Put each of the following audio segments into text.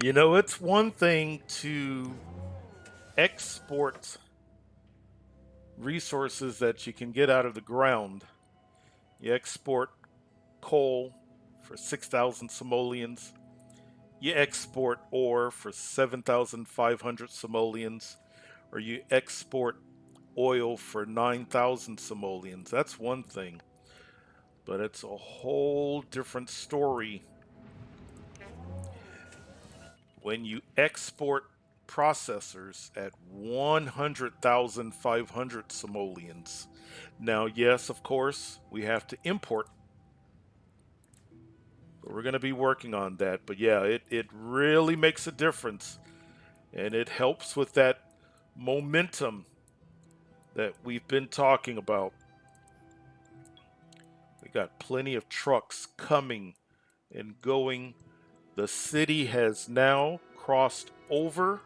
It's one thing to export resources that you can get out of the ground. You export coal for 6,000 simoleons. You export ore for 7,500 simoleons. Or you export oil for 9,000 simoleons. That's one thing. But it's a whole different story when you export processors at 100,500 simoleons. Now, yes, of course, we have to import, but we're going to be working on that. But yeah, it really makes a difference, and it helps with that momentum that we've been talking about. We got plenty of trucks coming and going. The city has now crossed over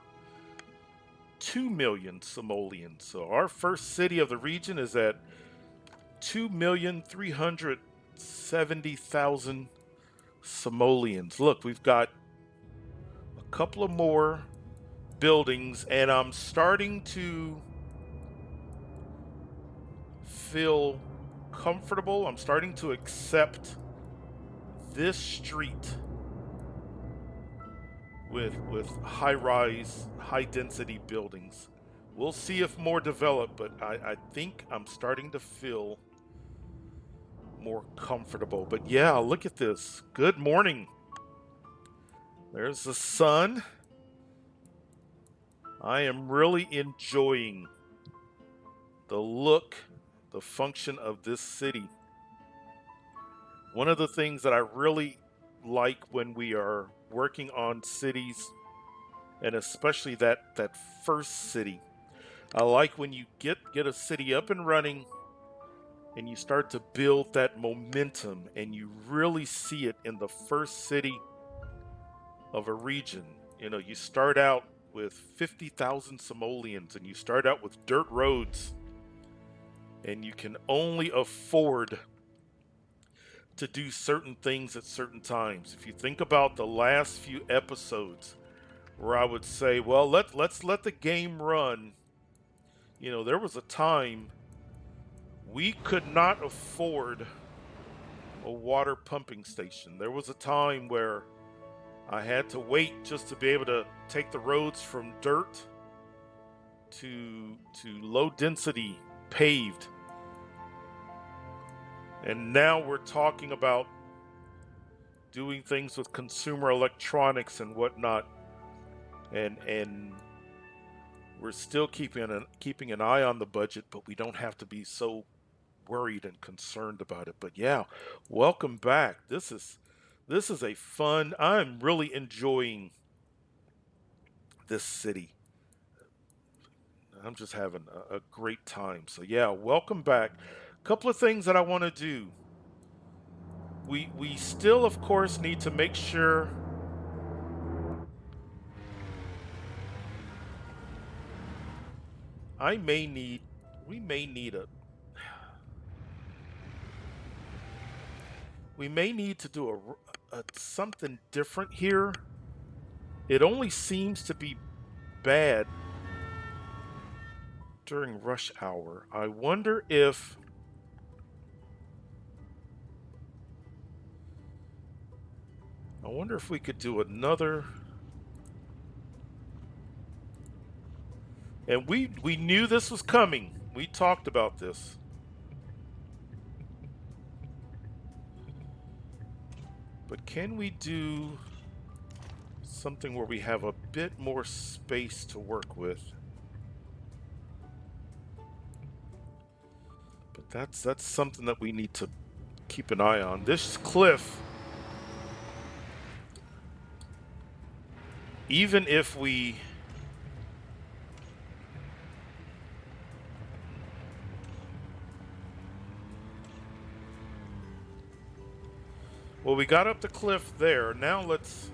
2 million simoleons. So our first city of the region is at 2,370,000 simoleons. Look, we've got a couple of more buildings, and I'm starting to feel comfortable. I'm starting to accept this street with high-rise, high-density buildings. We'll see if more develop, but I think I'm starting to feel more comfortable. But yeah, look at this. Good morning. There's the sun. I am really enjoying the look, the function of this city. One of the things that I really like when we are working on cities, and especially that first city, I like when you get a city up and running and you start to build that momentum and you really see it in the first city of a region. You start out with 50,000 simoleons and you start out with dirt roads, and you can only afford to do certain things at certain times. If you think about the last few episodes where I would say, well, let's let the game run. There was a time we could not afford a water pumping station. There was a time where I had to wait just to be able to take the roads from dirt to low density paved. And now we're talking about doing things with consumer electronics and whatnot. And we're still keeping an eye on the budget, but we don't have to be so worried and concerned about it. But yeah, welcome back. This is a fun. I'm really enjoying this city. I'm just having a great time. So yeah, welcome back. A couple of things that I want to do. We still, of course, need to make sure I may need we may need a we may need to do a something different here. It only seems to be bad during rush hour. I wonder if we could do another. And we knew this was coming. We talked about this. But can we do something where we have a bit more space to work with? But that's something that we need to keep an eye on. This cliff, even if we well, we got up the cliff there. Now let's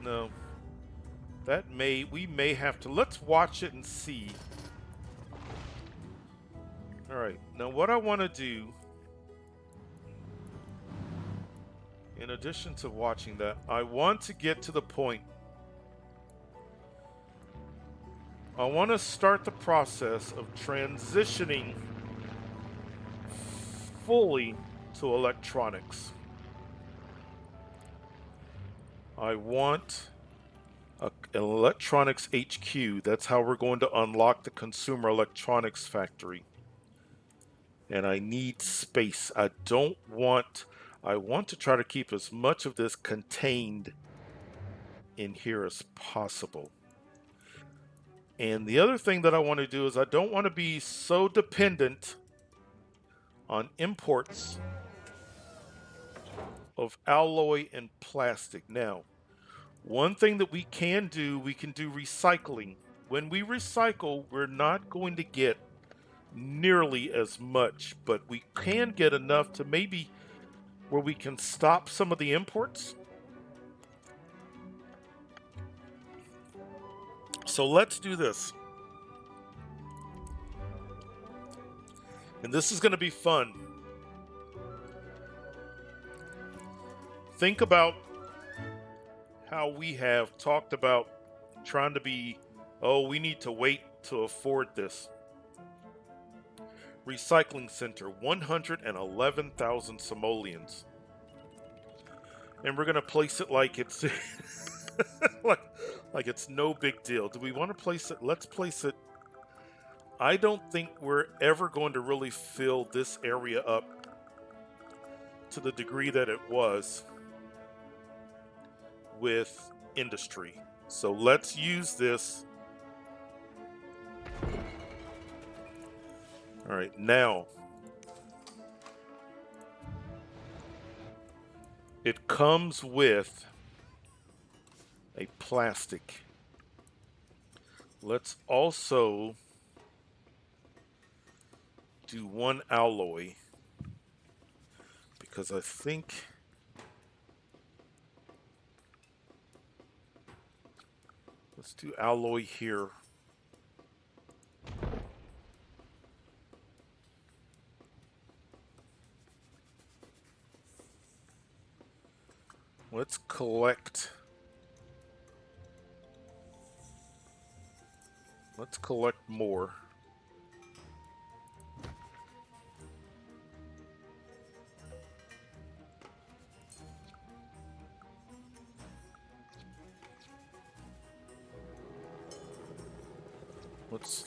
no. We may have to let's watch it and see. All right. Now what I want to do in addition to watching that, I want to get to the point. I want to start the process of transitioning fully to electronics. I want an electronics HQ. That's how we're going to unlock the consumer electronics factory. And I need space. I want to try to keep as much of this contained in here as possible. And the other thing that I want to do is I don't want to be so dependent on imports of alloy and plastic. Now, one thing that we can do recycling. When we recycle, we're not going to get nearly as much, but we can get enough to maybe where we can stop some of the imports. So let's do this. And this is going to be fun. Think about how we have talked about trying to be, oh, we need to wait to afford this. Recycling center, 111,000 simoleons. And we're going to place it like it's like it's no big deal. Do we want to place it? Let's place it. I don't think we're ever going to really fill this area up to the degree that it was with industry. So let's use this. All right, now it comes with a plastic. Let's also do one alloy because I think let's do alloy here. Let's collect. Let's collect more.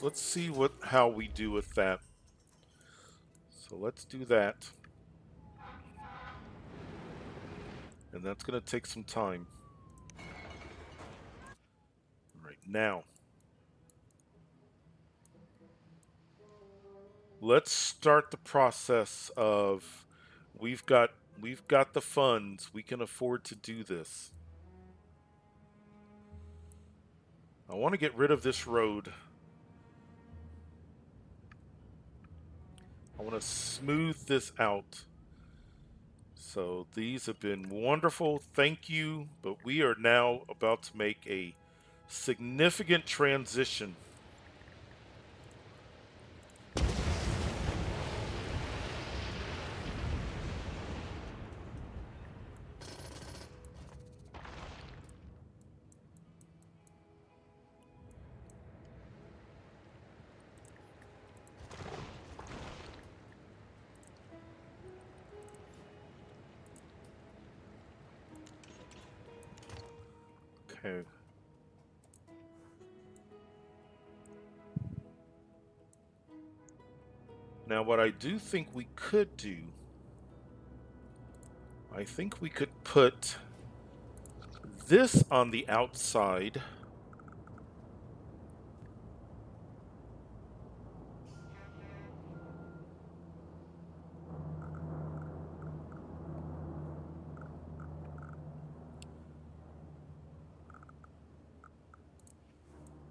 Let's see how we do with that. So let's do that. And that's going to take some time. All right, now let's start the process of we've got the funds. We can afford to do this. I want to get rid of this road. I want to smooth this out. So these have been wonderful. Thank you. But we are now about to make a significant transition. Okay. Now, what I do think we could do, I think we could put this on the outside.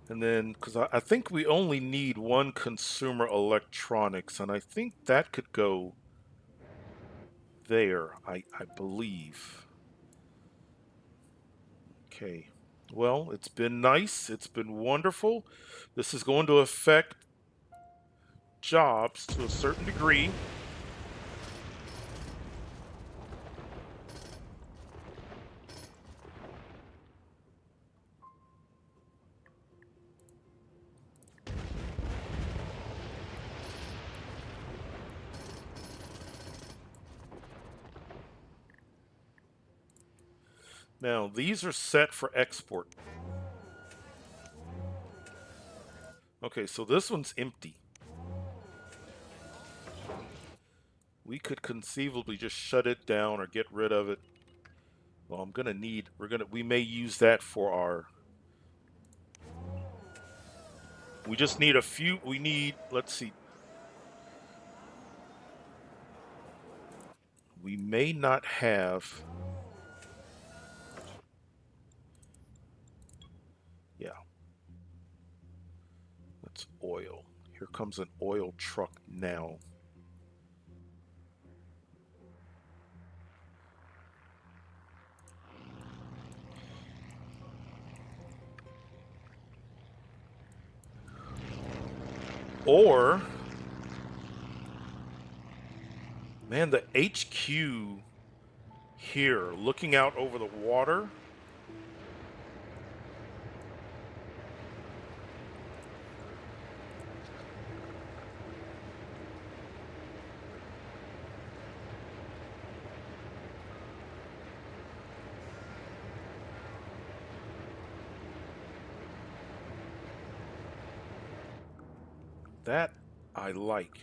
And then, because I think we only need one consumer electronics, and I think that could go there, I believe. Okay. Well, it's been nice. It's been wonderful. This is going to affect jobs to a certain degree. Now, these are set for export. Okay, so this one's empty. We could conceivably just shut it down or get rid of it. Well, we may use that for our, we just need a few, let's see. We may not have, yeah, that's oil. Here comes an oil truck now. Or, man, the HQ here, looking out over the water. That I like.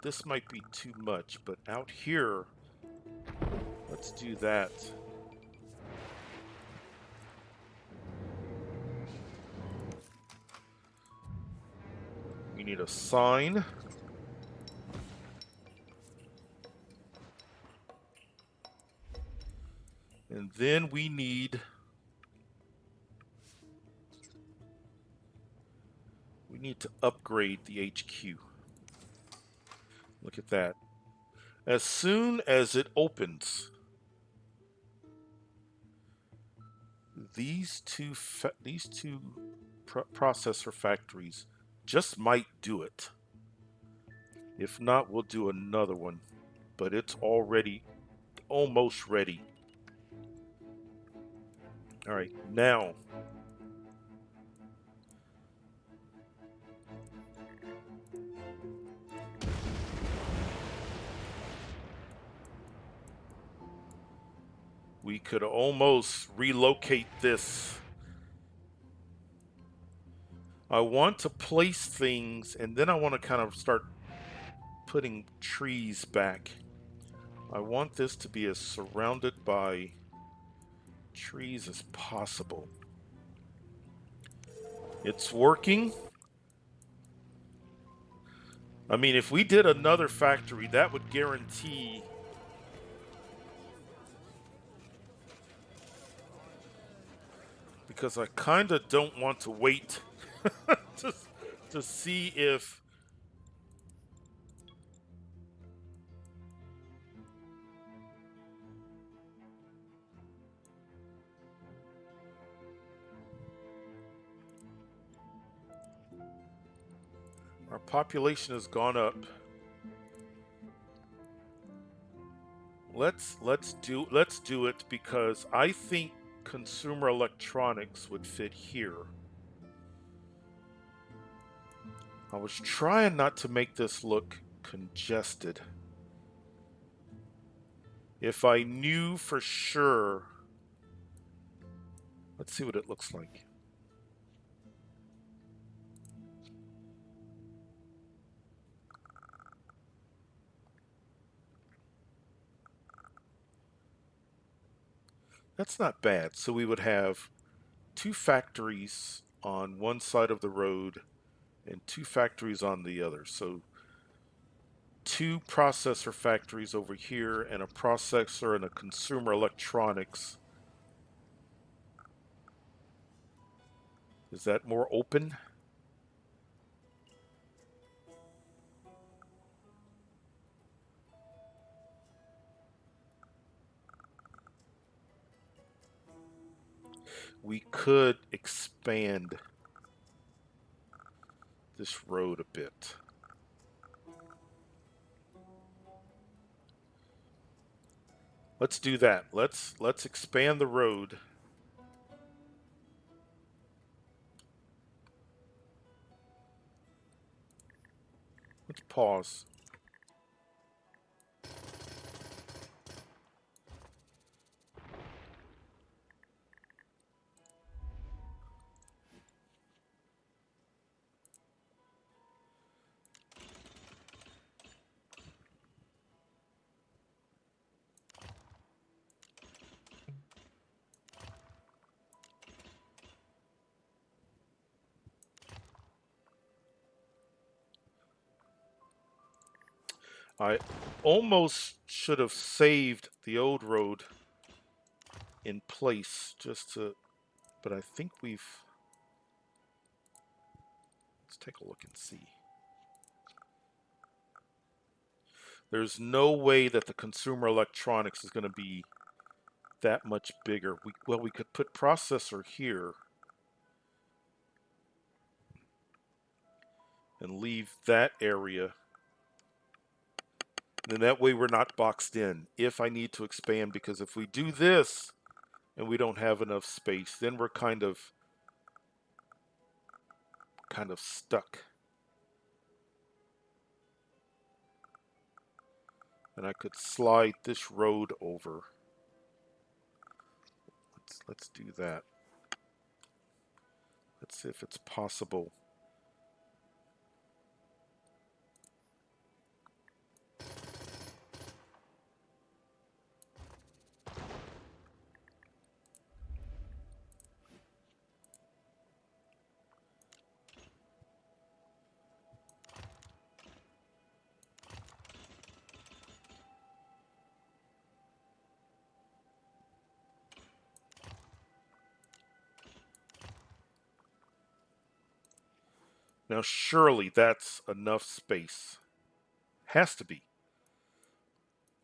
This might be too much, but out here, let's do that. We need a sign. And then we need to upgrade the HQ. Look at that. As soon as it opens, these two processor factories just might do it. If not, we'll do another one. But it's already almost ready. All right, now we could almost relocate this. I want to place things, and then I want to kind of start putting trees back. I want this to be as surrounded by trees as possible. It's working. I mean, if we did another factory, that would guarantee because I kind of don't want to wait to, to see if our population has gone up. Let's do it because I think consumer electronics would fit here. I was trying not to make this look congested. If I knew for sure, let's see what it looks like. That's not bad. So we would have two factories on one side of the road and two factories on the other. So two processor factories over here and a processor and a consumer electronics. Is that more open? We could expand this road a bit. Let's do that. Let's expand the road. Let's pause. I almost should have saved the old road in place just to, but I think let's take a look and see. There's no way that the consumer electronics is going to be that much bigger. We could put processor here and leave that area. And then that way we're not boxed in if I need to expand, because if we do this and we don't have enough space, then we're kind of stuck. And I could slide this road over. Let's do that. Let's see if it's possible. Now surely that's enough space. Has to be.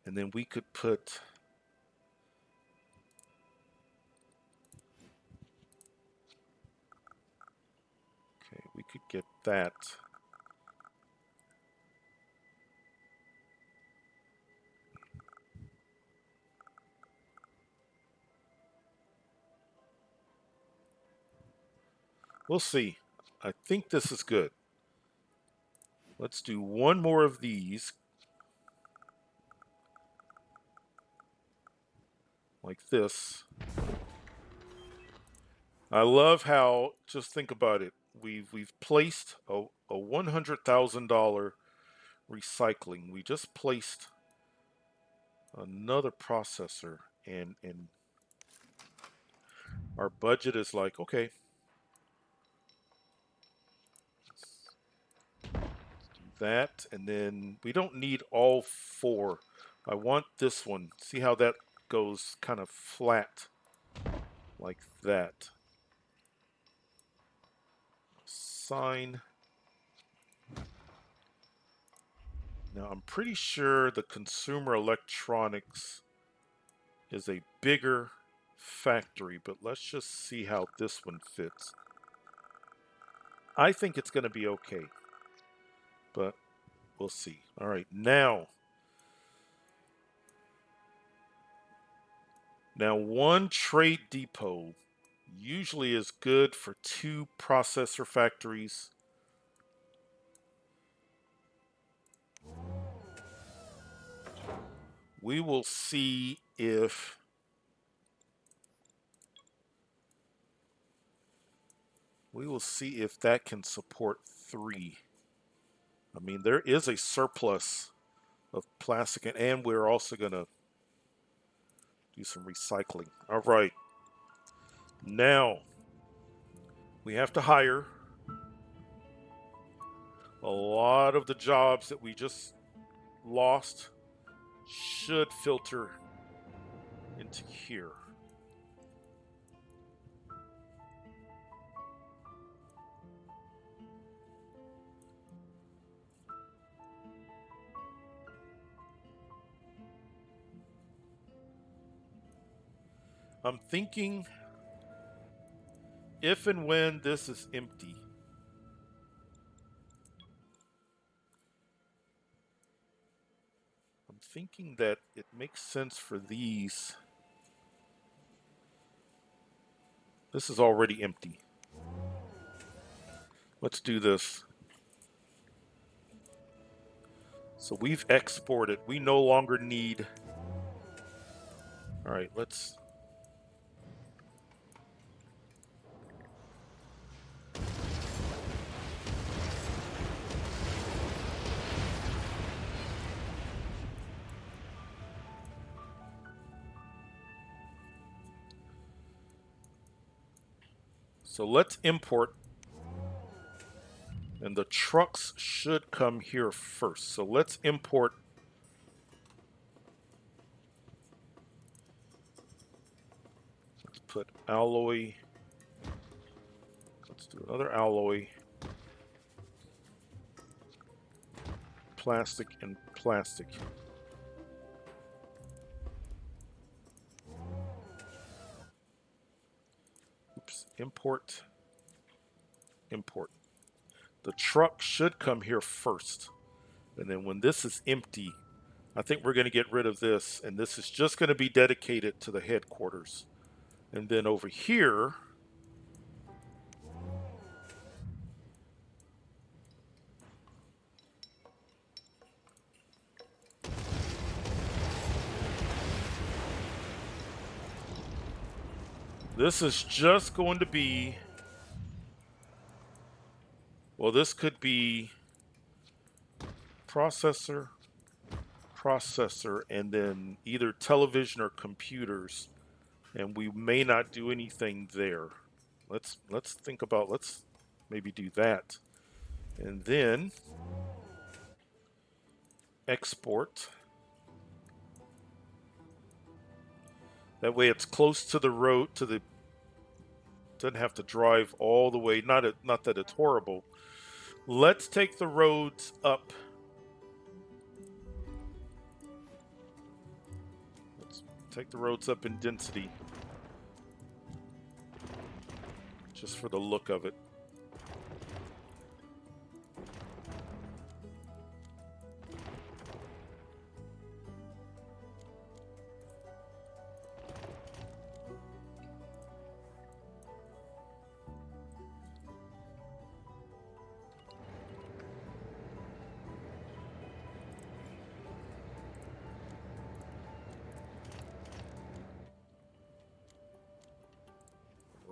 And then we could put, okay, we could get that. We'll see. I think this is good. Let's do one more of these. Like this. I love how, just think about it. We've placed a $100,000 recycling. We just placed another processor, and our budget is like, okay, that, and then we don't need all four. I want this one. See how that goes kind of flat like that. Sign. Now I'm pretty sure the consumer electronics is a bigger factory, but let's just see how this one fits. I think it's going to be okay, but we'll see. All right, now one trade depot usually is good for 2 processor factories. We will see if that can support 3. I mean, there is a surplus of plastic, and we're also going to do some recycling. All right. Now, we have to hire. A lot of the jobs that we just lost should filter into here. I'm thinking if and when this is empty, I'm thinking that it makes sense for these. This is already empty. Let's do this. So we've exported. We no longer need. All right, let's. So let's import. And the trucks should come here first. So let's import put alloy. Let's do another alloy. Plastic and plastic. Oops. Import. Import. The truck should come here first. And then when this is empty, I think we're going to get rid of this. And this is just going to be dedicated to the headquarters. And then over here, this is just going to be, well, this could be processor, and then either television or computers. And we may not do anything there. Let's think about, let's maybe do that. And then export. That way it's close to the road, doesn't have to drive all the way. Not that it's horrible. Let's take the roads up. Let's take the roads up in density. Just for the look of it.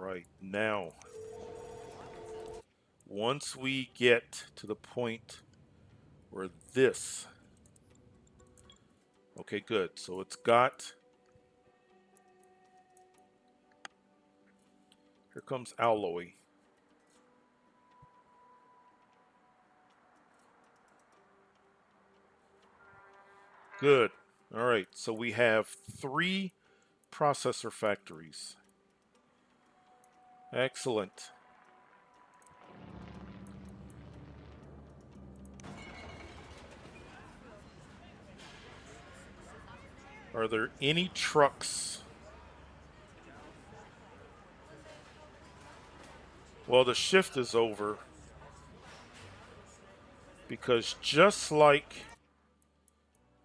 Right now, once we get to the point where this, okay, good. So it's got, here comes alloy. Good. All right. So we have 3 processor factories. Excellent. Are there any trucks? Well, the shift is over because just like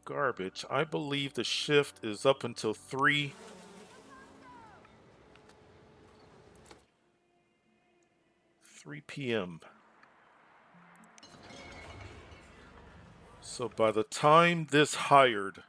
garbage, I believe the shift is up until 3 p.m. So by the time this hired,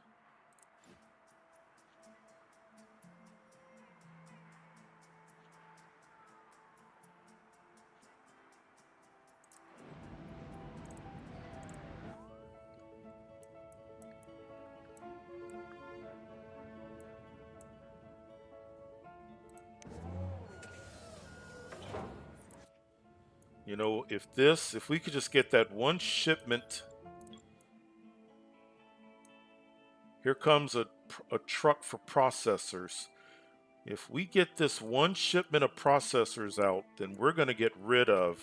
you know, if we could just get that one shipment. Here comes a truck for processors. If we get this one shipment of processors out, then we're going to get rid of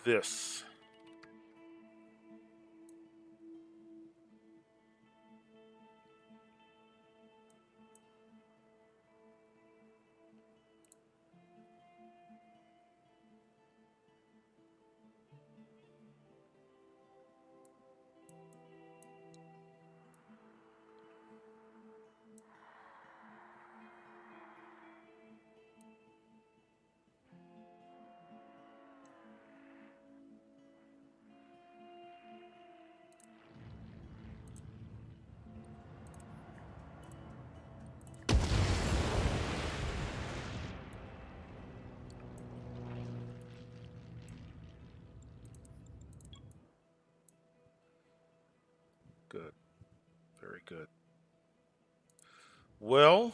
this. Good. Very good. Well,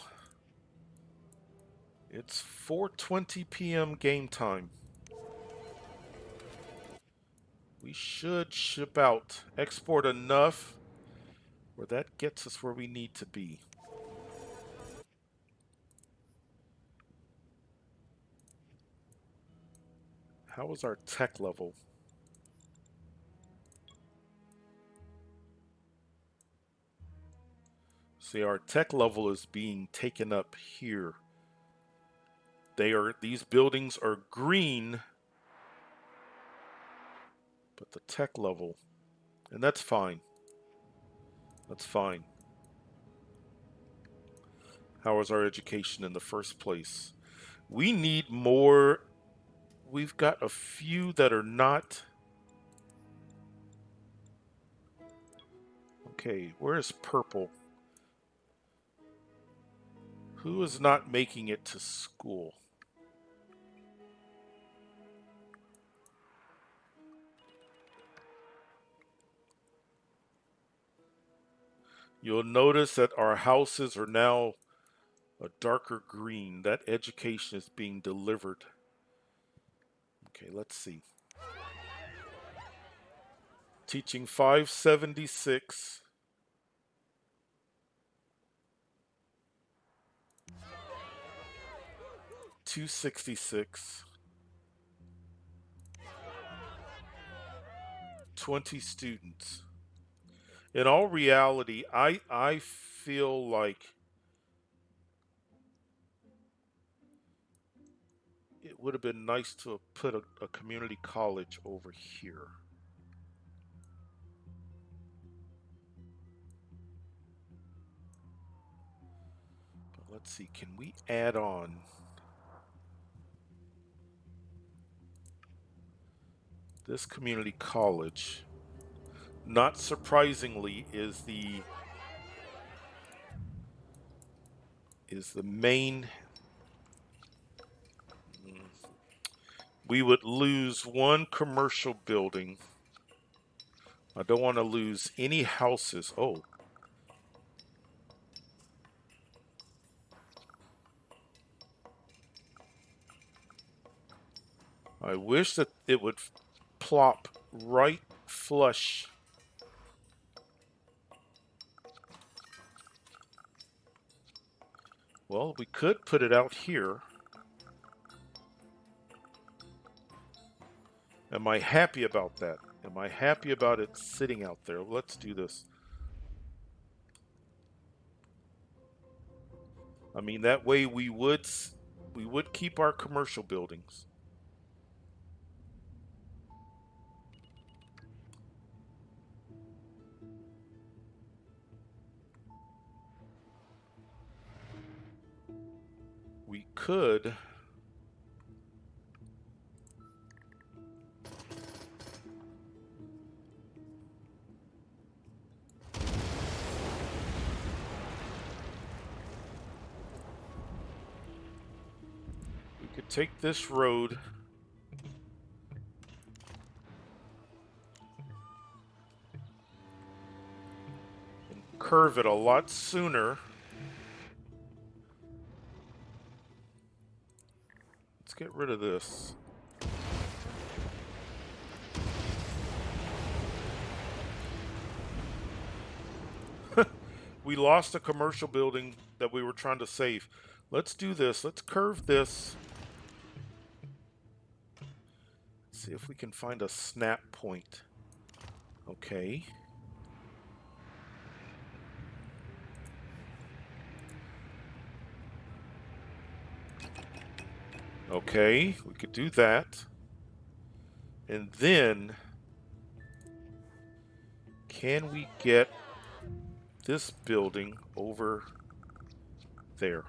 it's 4:20 p.m. game time. We should ship out, export enough where that gets us where we need to be. How is our tech level? See, our tech level is being taken up here. These buildings are green, but the tech level, and that's fine. That's fine. How is our education in the first place? We need more. We've got a few that are not. Okay, where is purple? Who is not making it to school? You'll notice that our houses are now a darker green. That education is being delivered. Okay, let's see. Teaching 576. 266. 20 students. In all reality, I feel like it would have been nice to have put a community college over here. But let's see, can we add on this community college? Not surprisingly, is the main. We would lose one commercial building. I don't want to lose any houses. Oh, I wish that it would plop right flush. Well, we could put it out here. Am I happy about that? Am I happy about it sitting out there? Let's do this. I mean, that way we would keep our commercial buildings. We could. We could take this road and curve it a lot sooner. Let's get rid of this. We lost a commercial building that we were trying to save. Let's do this. Let's curve this. See if we can find a snap point. Okay. Okay, we could do that. And then, can we get this building over there?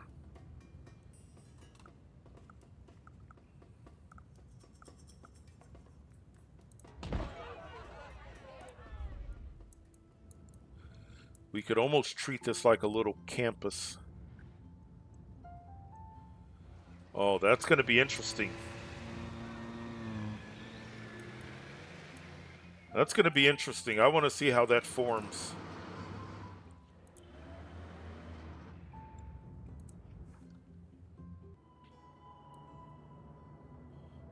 We could almost treat this like a little campus. Oh, that's going to be interesting. That's going to be interesting. I want to see how that forms.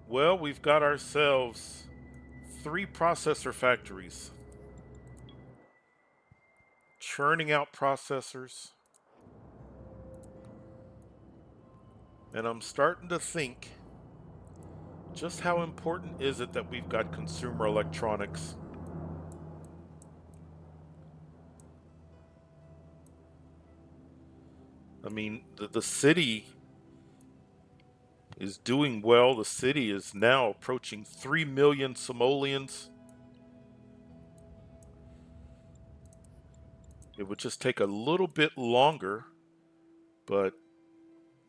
Well, we've got ourselves 3 processor factories. Churning out processors. And I'm starting to think Just how important is it that we've got consumer electronics? I mean, the city is doing well. The city is now approaching 3 million simoleons. It would just take a little bit longer, but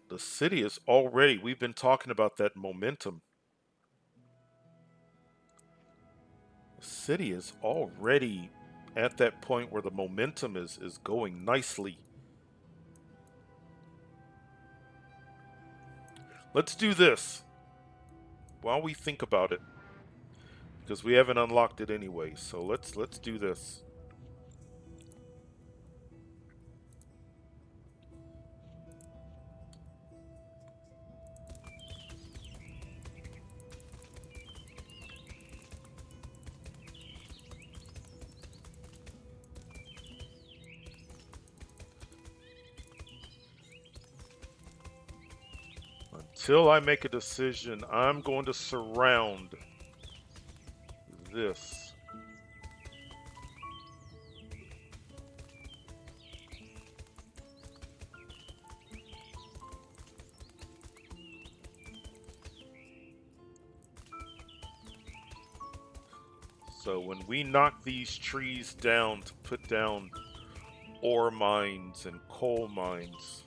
the city is already, we've been talking about that momentum. The city is already at that point where the momentum is going nicely. Let's do this while we think about it, because we haven't unlocked it anyway. So let's do this. Until I make a decision, I'm going to surround this. So when we knock these trees down to put down ore mines and coal mines,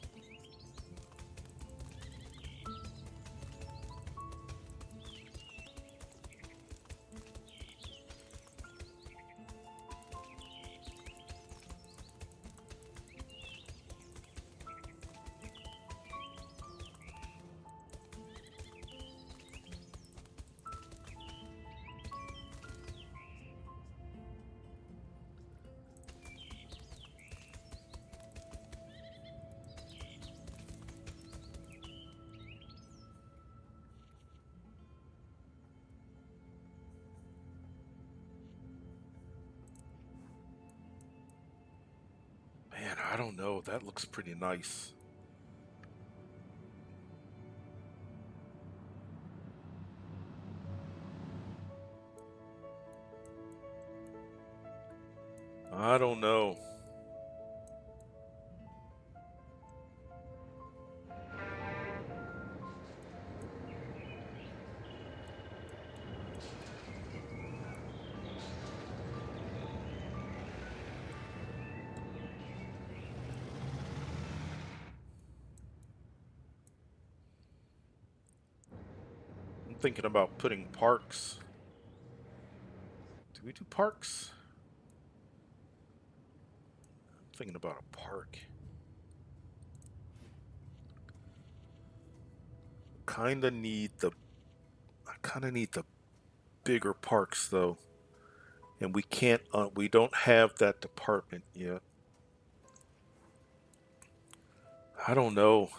man, I don't know. That looks pretty nice. I don't know. I'm thinking about putting parks. Do we do parks? I'm thinking about a park. Kinda need the I kinda need the bigger parks though. And we don't have that department yet. I don't know.